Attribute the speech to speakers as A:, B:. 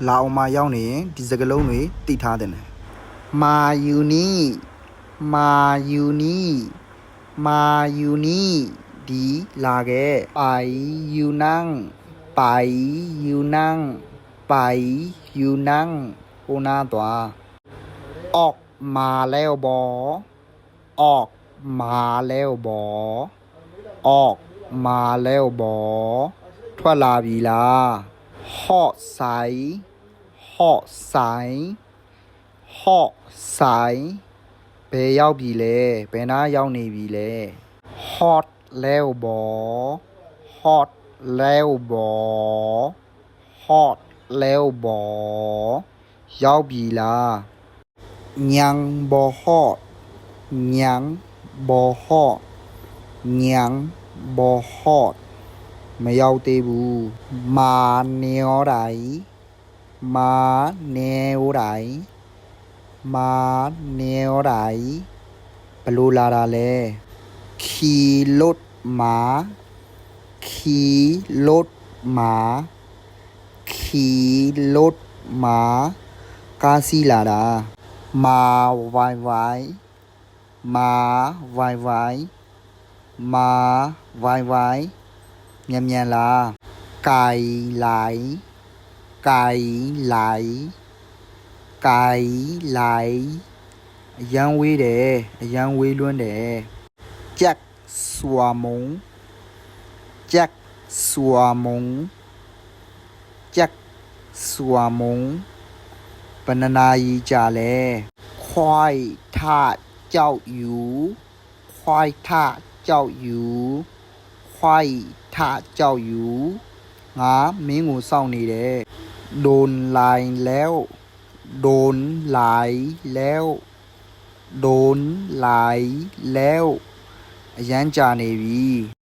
A: လာအောင်မှာရောက်နေရင်ဒီစကလုံးတွေတိထားတယ်မာယူနီမာယူနီမာယူနီဒီလာခဲ့ပိုင်ယူနန်းပိုင်ယူနန်းပိုင်ယူနန်းဟိုနာသွားออกมาแล้วบออกมาแล้วบออกมาแล้วบထွက်လာပြီလားဟော့ဆိုင်ဟော့ဆိုင်ဟော့ဆိုင်ဘယ်ရောက်ပြီလဲဘယ်နာရောက်နေပြီလဲ hot แล้วบhot แล้วบ hot แล้วบရောက်ပြီလားညံဘောဟော့ညံဘောဟော့ညံဘောဟော့မရောက်သေးဘူးမာနေရောတိုင်းမာနေရောတိုင်းမာနေရောတိုင်းဘလို့လာတာလဲခီလွတ်မာခီလွတ်မာခီလွတ်မာကားစီလာတာမာဝိုင်ဝိုင်မာဝိုင်ဝိုင်မာဝိုင်ဝိုင်မြန်မြန်လားไก่ไหลไก่ไหลไก่ไหลအရန်ဝေးတယ်အရန်ဝေးလွန်းတယ်ကြက်စွာမုံကြက်စွာမုံကြက်စွာမုံဘယ်နှစ်နာရီကြာလဲခွိုက်ထကြောက်ယူခွိုက်ထကြောက်ယူခွိုက်ထကြောက်ယူငါမင်းကိုစောင့်နေတယ်โดนไล่แล้วโดนไล่แล้วโดนไล่แล้วအရန်ကြာနေပြီ